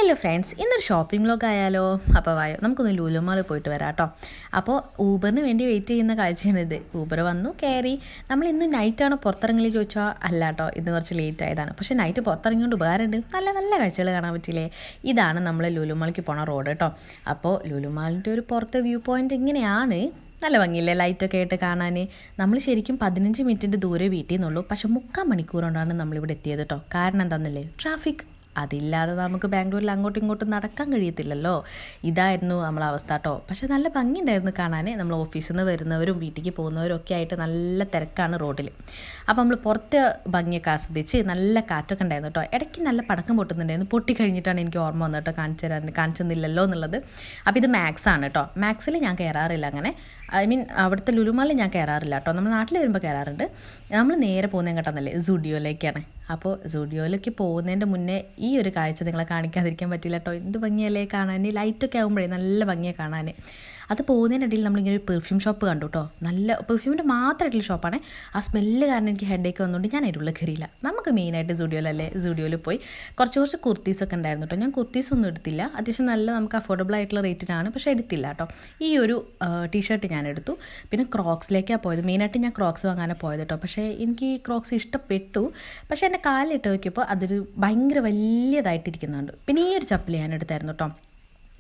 Hello friends, ഇന്നൊരു shopping vlog ആയാലോ? അപ്പോൾ വായോ നമുക്കൊന്ന് ലുലു മാളിൽ പോയിട്ട് വരാം കേട്ടോ. അപ്പോൾ ഊബറിന് വേണ്ടി വെയിറ്റ് ചെയ്യുന്ന കാഴ്ചയാണ് ഇത്. ഊബർ വന്നു, കയറി. നമ്മൾ ഇന്ന് നൈറ്റാണോ പുറത്തിറങ്ങി ചോദിച്ചാൽ അല്ല കേട്ടോ, ഇന്ന് കുറച്ച് ലേറ്റ് ആയതാണ്. പക്ഷേ നൈറ്റ് പുറത്തിറങ്ങിയോണ്ട് ഉപകാരമുണ്ട്, നല്ല നല്ല കാഴ്ചകൾ കാണാൻ പറ്റില്ലേ. ഇതാണ് നമ്മൾ ലുലു മാളിലേക്ക് പോണ റോഡ് കേട്ടോ. അപ്പോൾ ലുലു മാളിൻ്റെ ഒരു പുറത്തെ വ്യൂ പോയിൻ്റ് ഇങ്ങനെയാണ്. നല്ല ഭംഗിയില്ലേ ലൈറ്റൊക്കെ ആയിട്ട് കാണാൻ. നമ്മൾ ശരിക്കും 15 മിനിറ്റിൻ്റെ ദൂരെ വീട്ടിൽ നിന്നുള്ളൂ, പക്ഷേ 3/4 മണിക്കൂർ കൊണ്ടാണ് നമ്മളിവിടെ എത്തിയത് കേട്ടോ. കാരണം എന്താണെന്നല്ലേ, ട്രാഫിക്. അതില്ലാതെ നമുക്ക് ബാംഗ്ലൂരിൽ അങ്ങോട്ടും ഇങ്ങോട്ടും നടക്കാൻ കഴിയത്തില്ലല്ലോ. ഇതായിരുന്നു നമ്മളെ അവസ്ഥ കേട്ടോ. പക്ഷെ നല്ല ഭംഗിയുണ്ടായിരുന്നു കാണാൻ. നമ്മൾ ഓഫീസിൽ നിന്ന് വരുന്നവരും വീട്ടിലേക്ക് പോകുന്നവരും ഒക്കെ ആയിട്ട് നല്ല തിരക്കാണ് റോഡിൽ. അപ്പോൾ നമ്മൾ പുറത്ത് ഭംഗിയൊക്കെ ആസ്വദിച്ച് നല്ല കാറ്റൊക്കെ ഉണ്ടായിരുന്നു കേട്ടോ. ഇടയ്ക്ക് നല്ല പടക്കം പൊട്ടുന്നുണ്ടായിരുന്നു. പൊട്ടിക്കഴിഞ്ഞിട്ടാണ് എനിക്ക് ഓർമ്മ വന്നത് കേട്ടോ, കാണിച്ചെന്നില്ലല്ലോ എന്നുള്ളത്. അപ്പോൾ ഇത് മാക്സ് ആണ് കേട്ടോ. മാക്സിൽ ഞാൻ കയറാറില്ല അങ്ങനെ. അവിടുത്തെ ലുലുമാളിൽ ഞാൻ കയറാറില്ല കേട്ടോ. നമ്മൾ നാട്ടിൽ വരുമ്പോൾ കയറാറുണ്ട്. നമ്മൾ നേരെ പോകുന്നത് കേട്ടോന്നല്ലേ, സുഡിയോയിലേക്കാണ്. അപ്പോൾ സുഡിയോയിലേക്ക് പോകുന്നതിൻ്റെ മുന്നേ ഈ ഒരു കാഴ്ച നിങ്ങളെ കാണിക്കാതിരിക്കാൻ പറ്റില്ല കേട്ടോ. എന്ത് ഭംഗിയല്ലേ കാണാൻ. ലൈറ്റൊക്കെ ആകുമ്പോഴേ നല്ല ഭംഗിയാണ് കാണാൻ. അത് പോകുന്നതിനിടയിൽ നമ്മളിങ്ങനെ ഒരു പെർഫ്യൂം ഷോപ്പ് കണ്ടു കേട്ടോ. നല്ല പെർഫ്യൂമിൻ്റെ മാത്രമായിട്ടുള്ള ഷോപ്പാണ്. ആ സ്മെല്ല് കാരണം എനിക്ക് ഹെഡേക്ക് വന്നുകൊണ്ട് ഞാൻ അതിൻ്റെ ഉള്ളിൽ കയറിയില്ല. നമുക്ക് മെയിനായിട്ട് സുഡിയോയിൽ പോയി കുറച്ച് കുർത്തീസൊക്കെ ഉണ്ടായിരുന്നു കേട്ടോ. ഞാൻ കുർത്തീസ് ഒന്നും എടുത്തില്ല. അത്യാവശ്യം നല്ല നമുക്ക് അഫോർഡബിൾ ആയിട്ടുള്ള റേറ്റിനാണ്, പക്ഷേ എടുത്തില്ല കേട്ടോ. ഈ ഒരു ടീഷർട്ട് ഞാൻ എടുത്തു. പിന്നെ ക്രോക്സിലേക്കാണ് പോയത്. മെയിനായിട്ട് ഞാൻ ക്രോക്സ് വാങ്ങാനാണ് പോയത് കേട്ടോ. പക്ഷേ എനിക്ക് ക്രോക്സ് ഇഷ്ടപ്പെട്ടു. പക്ഷേ എൻ്റെ കാലിലിട്ട് നോക്കിയപ്പോൾ അതൊരു ഭയങ്കര വലിയതായിട്ടിരിക്കുന്നുണ്ട്. പിന്നെ ഈ ഒരു ചപ്പൽ ഞാൻ എടുത്തായിരുന്നു കേട്ടോ.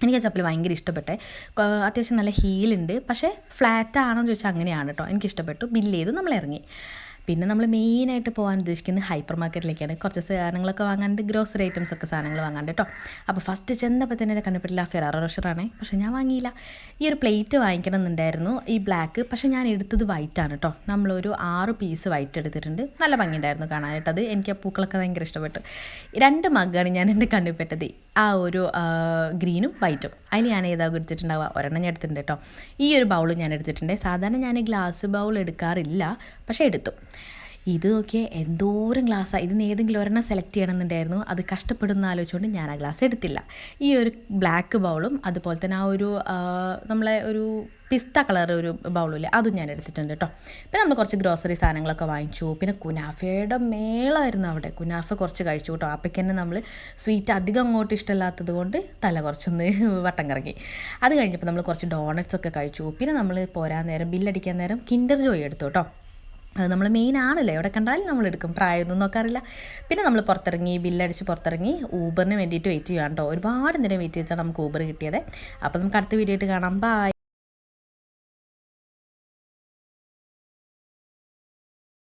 എനിക്ക് ആ ചപ്പൽ ഭയങ്കര ഇഷ്ടപ്പെട്ടെ. അത്യാവശ്യം നല്ല ഹീലുണ്ട്, പക്ഷേ ഫ്ലാറ്റ് ആണെന്ന് ചോദിച്ചാൽ അങ്ങനെയാണ് കേട്ടോ. എനിക്കിഷ്ടപ്പെട്ടു. ബില്ല് ചെയ്തു നമ്മൾ ഇറങ്ങി. പിന്നെ നമ്മൾ മെയിനായിട്ട് പോകാൻ ഉദ്ദേശിക്കുന്നത് ഹൈപ്പർ മാർക്കറ്റിലേക്കാണ്. കുറച്ച് സാധനങ്ങളൊക്കെ വാങ്ങാണ്ട്, ഗ്രോസറി ഐറ്റംസ് ഒക്കെ സാധനങ്ങൾ വാങ്ങാണ്ട് കേട്ടോ. അപ്പോൾ ഫസ്റ്റ് ചെന്നപ്പോൾ തന്നെ കണ്ടുപിടില്ല ഫെറാറോ റോഷറാണ്. പക്ഷേ ഞാൻ വാങ്ങിയില്ല. ഈ ഒരു പ്ലേറ്റ് വാങ്ങിക്കണം എന്നുണ്ടായിരുന്നു, ഈ ബ്ലാക്ക്. പക്ഷേ ഞാൻ എടുത്തത് വൈറ്റ് ആണ് കേട്ടോ. നമ്മളൊരു 6 പീസ് വൈറ്റ് എടുത്തിട്ടുണ്ട്. നല്ല ഭംഗിയുണ്ടായിരുന്നു കാണാനായിട്ട്. അത് എനിക്ക് ആ പൂക്കളൊക്കെ ഭയങ്കര ഇഷ്ടപ്പെട്ടു. 2 മഗ്ഗാണ് ഞാൻ എൻ്റെ കണ്ടുപെട്ടത്. ആ ഒരു ഗ്രീനും വൈറ്റും. അതിൽ ഞാൻ ഏതാകും എടുത്തിട്ടുണ്ടാവുക, ഒരെണ്ണം ഞാൻ എടുത്തിട്ടുണ്ട് കേട്ടോ. ഈ ഒരു ബൗളും ഞാൻ എടുത്തിട്ടുണ്ട്. സാധാരണ ഞാൻ ഗ്ലാസ് ബൗൾ എടുക്കാറില്ല, പക്ഷേ എടുത്തു. ഇത് നോക്കിയാൽ എന്തോരം ഗ്ലാസ്സാണ്. ഇതിന് ഏതെങ്കിലും ഒരെണ്ണം സെലക്ട് ചെയ്യണമെന്നുണ്ടായിരുന്നു. അത് കഷ്ടപ്പെടുന്ന ആലോചിച്ചുകൊണ്ട് ഞാൻ ആ ഗ്ലാസ് എടുത്തില്ല. ഈ ഒരു ബ്ലാക്ക് ബൗളും അതുപോലെ തന്നെ ആ ഒരു നമ്മളെ ഒരു പിസ്ത കളർ ഒരു ബൗളില്ലേ, അതും ഞാൻ എടുത്തിട്ടുണ്ട് കേട്ടോ. പിന്നെ നമ്മൾ കുറച്ച് ഗ്രോസറി സാധനങ്ങളൊക്കെ വാങ്ങിച്ചു. പിന്നെ കുനാഫയുടെ മേളമായിരുന്നു അവിടെ. കുനാഫ കുറച്ച് കഴിച്ചു കേട്ടോ. അപ്പോഴേക്ക് തന്നെ നമ്മൾ സ്വീറ്റ് അധികം അങ്ങോട്ട് ഇഷ്ടമില്ലാത്തത് കൊണ്ട് തല കുറച്ചൊന്ന് വട്ടം കറങ്ങി. അത് കഴിഞ്ഞപ്പോൾ നമ്മൾ കുറച്ച് ഡോണറ്റ്സ് ഒക്കെ കഴിച്ചു. പിന്നെ നമ്മൾ പോരാൻ നേരം, ബില്ലടിക്കാൻ നേരം കിൻഡർ ജോയ് എടുത്തു കേട്ടോ. അത് നമ്മൾ മെയിൻ ആണല്ലോ, എവിടെ കണ്ടാലും നമ്മൾ എടുക്കും, പ്രായമൊന്നും നോക്കാറില്ല. പിന്നെ നമ്മൾ പുറത്തിറങ്ങി, ബില്ലടിച്ച് പുറത്തിറങ്ങി ഊബറിന് വേണ്ടിയിട്ട് വെയിറ്റ് ചെയ്യാം കേട്ടോ. ഒരുപാട് നേരം വെയിറ്റ് ചെയ്തിട്ടാണ് നമുക്ക് ഊബർ കിട്ടിയത്. അപ്പോൾ നമുക്ക് അടുത്ത വീഡിയോ ആയിട്ട് കാണാം. ബൈ.